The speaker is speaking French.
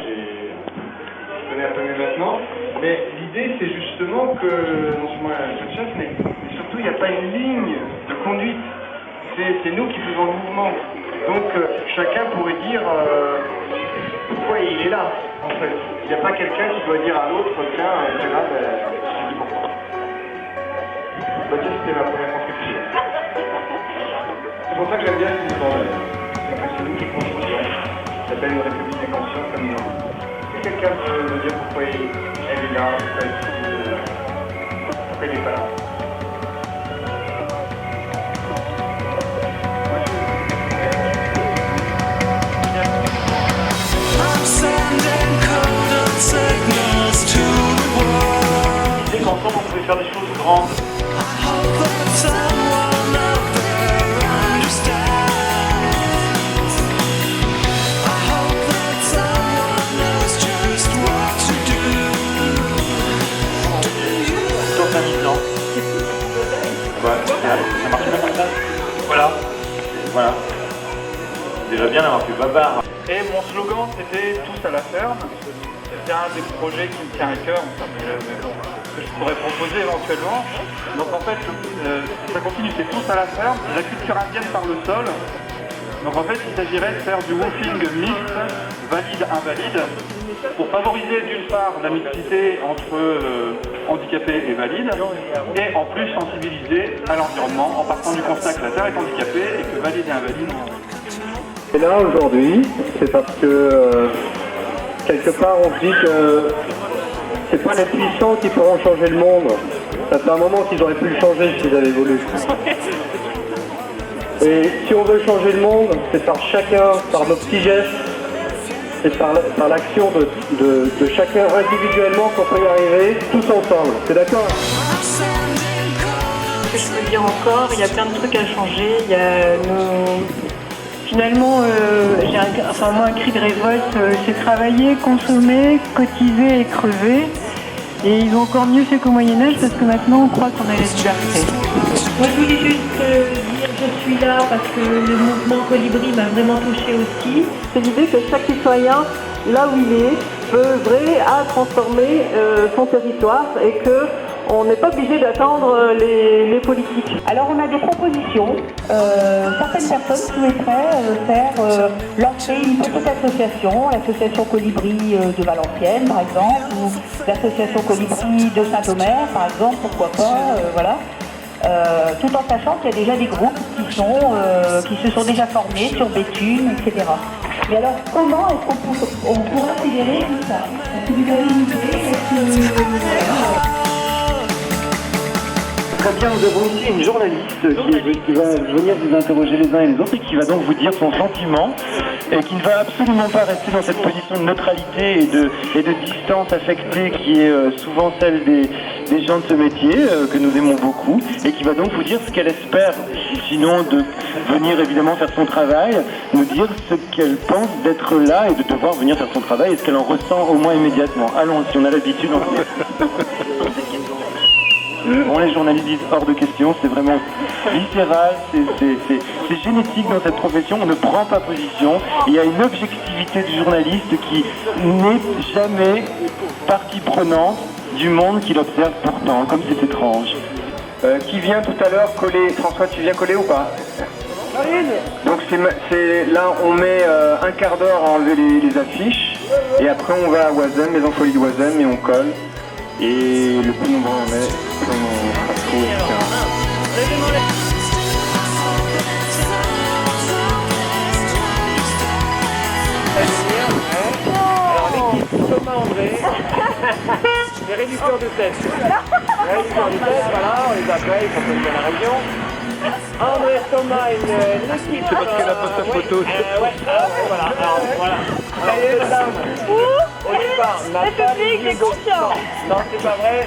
je connais un peu mieux maintenant. Mais l'idée, c'est justement que, non seulement il y a un chef, mais surtout, il n'y a pas une ligne de conduite. C'est nous qui faisons le mouvement. Donc, chacun pourrait dire pourquoi il est là, en fait. Il n'y a pas quelqu'un qui doit dire à l'autre, tiens, c'est grave, je dis pourquoi. Bah, tiens, c'était ma première contribution. C'est pour ça que j'aime bien ce mouvement. C'est nous qui construisons. Ça s'appelle une république des consciences comme nous. Si quelqu'un peut me dire pourquoi elle est là, pourquoi elle n'est pas là. Ensemble, on pouvait faire des choses grandes. Ça marche bien comme ça. Voilà. Déjà bien d'avoir fait bavard. Et mon slogan, c'était tous à la ferme. C'était un des projets qui me tient à cœur, que je pourrais proposer éventuellement. Donc en fait, ça continue, c'est tous à la ferme, la culture indienne par le sol. Donc en fait, il s'agirait de faire du woofing mixte, valide-invalide, pour favoriser d'une part la mixité entre handicapés et valides, et en plus sensibiliser à l'environnement en partant du constat que la Terre est handicapée et que valide et invalide. Et là aujourd'hui, c'est parce que quelque part on se dit que c'est pas les puissants qui pourront changer le monde. Ça fait un moment qu'ils auraient pu le changer s'ils avaient voulu. Et si on veut changer le monde, c'est par chacun, par nos petits gestes, c'est par l'action de chacun individuellement qu'on peut y arriver, tous ensemble. C'est d'accord? Ce que je peux dire encore, il y a plein de trucs à changer. Il y a Finalement, moi, un cri de révolte, c'est travailler, consommer, cotiser et crever. Et ils vont encore mieux fait qu'au Moyen-Âge parce que maintenant on croit qu'on a la liberté. Moi je voulais juste dire je suis là parce que le mouvement Colibri m'a vraiment touchée aussi. C'est l'idée que chaque citoyen, là où il est, peut œuvrer à transformer son territoire et que on n'est pas obligé d'attendre les politiques. Alors on a des propositions. Certaines personnes souhaiteraient lancer une petite association, l'association Colibri de Valenciennes par exemple, ou l'association Colibri de Saint-Omer par exemple, pourquoi pas, voilà. Tout en sachant qu'il y a déjà des groupes qui se sont déjà formés sur Béthune, etc. Mais alors comment est-ce qu'on pourra fédérer tout ça? Est-ce que vous avez une idée? Très bien, nous avons ici une journaliste qui va venir vous interroger les uns et les autres et qui va donc vous dire son sentiment et qui ne va absolument pas rester dans cette position de neutralité et de distance affectée qui est souvent celle des gens de ce métier que nous aimons beaucoup et qui va donc vous dire ce qu'elle espère, sinon de venir évidemment faire son travail, nous dire ce qu'elle pense d'être là et de devoir venir faire son travail et ce qu'elle en ressent au moins immédiatement. Allons, si on a l'habitude, Bon, les journalistes disent hors de question, c'est vraiment viscéral, c'est génétique dans cette profession, on ne prend pas position. Il y a une objectivité du journaliste qui n'est jamais partie prenante du monde qu'il observe pourtant, comme c'est étrange. Qui vient tout à l'heure coller? François, tu viens coller ou pas? Donc là on met un quart d'heure à enlever les affiches et après on va à Oisem, Maison Folie de Oisem et on colle. Et le plus nombreux on est, plus on fera trop, etc. Alors l'équipe Thomas André, les réducteurs de tête. Les réducteurs de tête, voilà, on les appelle, ils sont connus dans la région. André, Thomas, une équipe. C'est parce qu'elle a pas sa photo. Voilà, alors voilà. Alors vous êtes là, au départ, Le public est confiant. Non, c'est pas vrai.